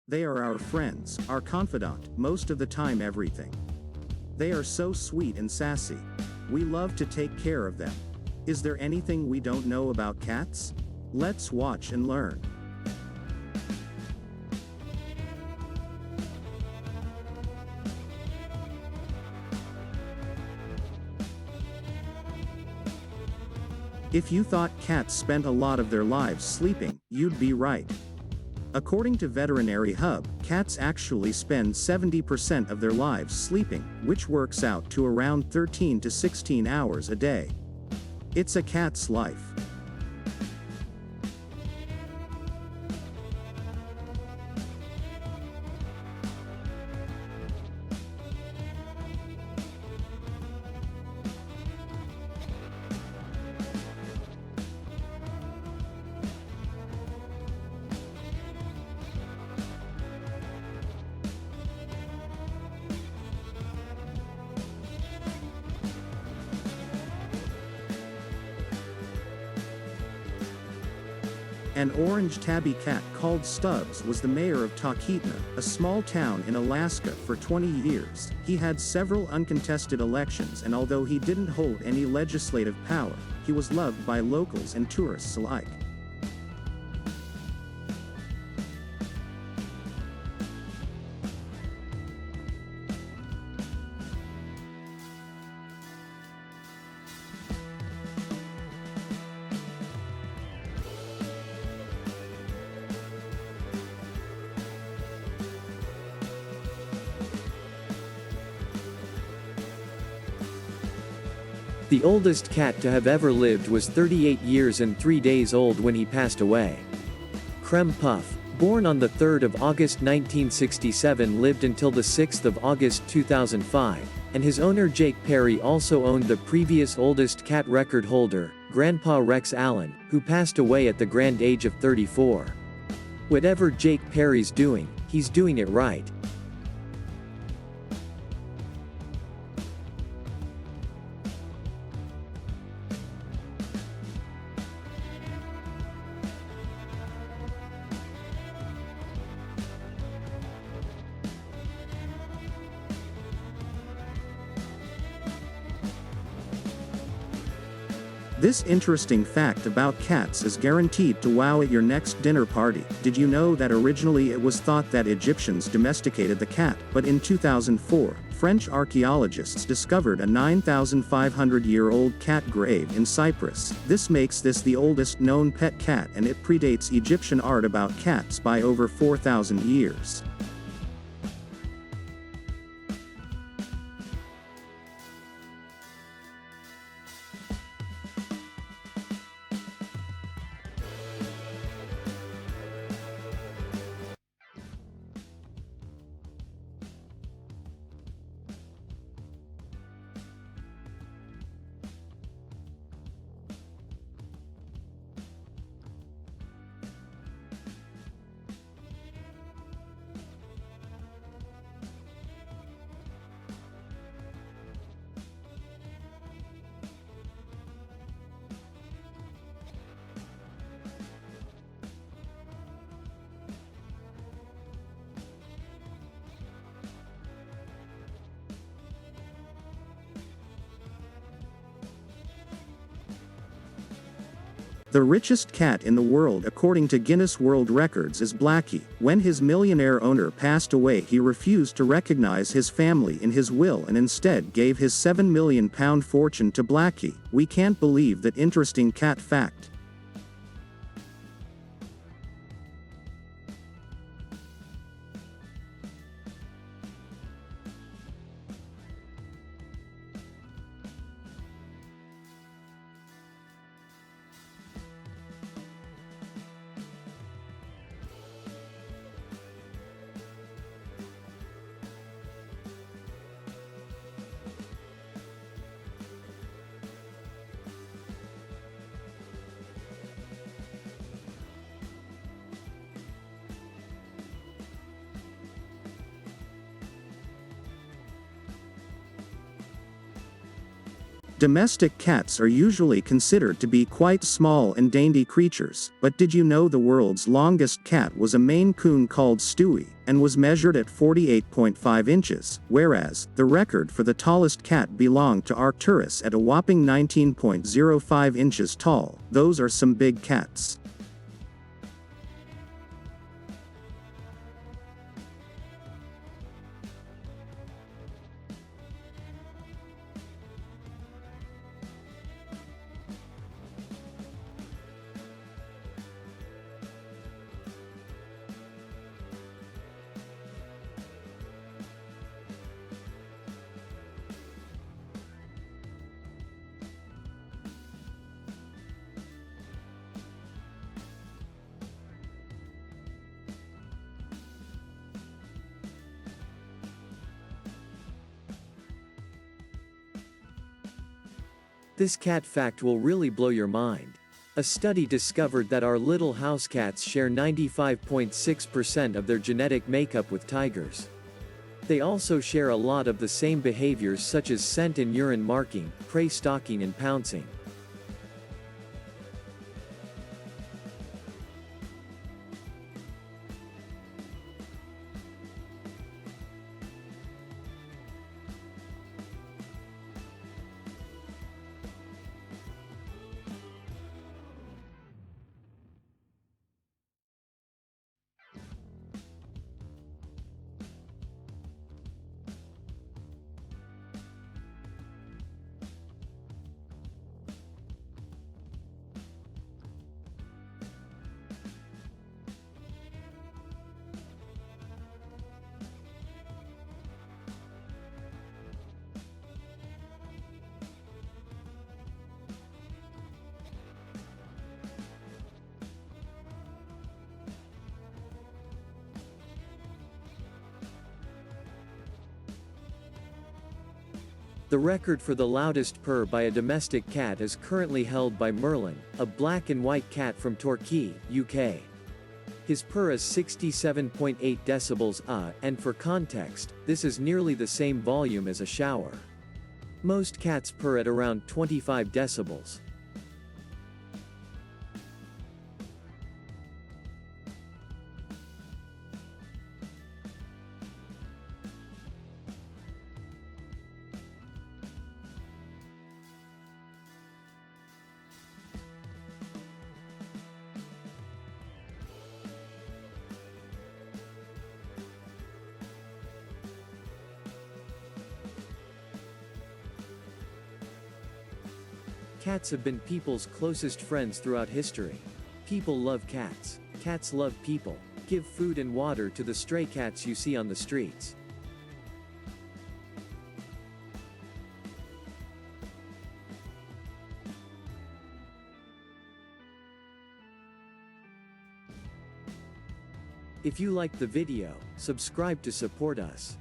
They are our friends, our confidant, most of the time everything. They are so sweet and sassy. We love to take care of them. Is there anything we don't know about cats? Let's watch and learn. If you thought cats spent a lot of their lives sleeping, you'd be right. According to Veterinary Hub, cats actually spend 70% of their lives sleeping, which works out to around 13 to 16 hours a day. It's a cat's life. An orange tabby cat called Stubbs was the mayor of Talkeetna, a small town in Alaska, for 20 years. He had several uncontested elections, and although he didn't hold any legislative power, he was loved by locals and tourists alike. The oldest cat to have ever lived was 38 years and 3 days old when he passed away. Creme Puff, born on the 3rd of August 1967, lived until the 6th of August 2005, and his owner Jake Perry also owned the previous oldest cat record holder, Grandpa Rex Allen, who passed away at the grand age of 34. Whatever Jake Perry's doing, he's doing it right. This interesting fact about cats is guaranteed to wow at your next dinner party. Did you know that originally it was thought that Egyptians domesticated the cat, but in 2004, French archaeologists discovered a 9,500-year-old cat grave in Cyprus. This makes this the oldest known pet cat, and it predates Egyptian art about cats by over 4,000 years. The richest cat in the world according to Guinness World Records is Blackie. When his millionaire owner passed away, he refused to recognize his family in his will and instead gave his £7 million fortune to Blackie. We can't believe that interesting cat fact. Domestic cats are usually considered to be quite small and dainty creatures, but did you know the world's longest cat was a Maine Coon called Stewie, and was measured at 48.5 inches, whereas the record for the tallest cat belonged to Arcturus at a whopping 19.05 inches tall. Those are some big cats. This cat fact will really blow your mind. A study discovered that our little house cats share 95.6% of their genetic makeup with tigers. They also share a lot of the same behaviors such as scent and urine marking, prey stalking and pouncing. The record for the loudest purr by a domestic cat is currently held by Merlin, a black and white cat from Torquay, UK. His purr is 67.8 decibels, and for context, this is nearly the same volume as a shower. Most cats purr at around 25 decibels. Cats have been people's closest friends throughout history. People love cats. Cats love people. Give food and water to the stray cats you see on the streets. If you liked the video, subscribe to support us.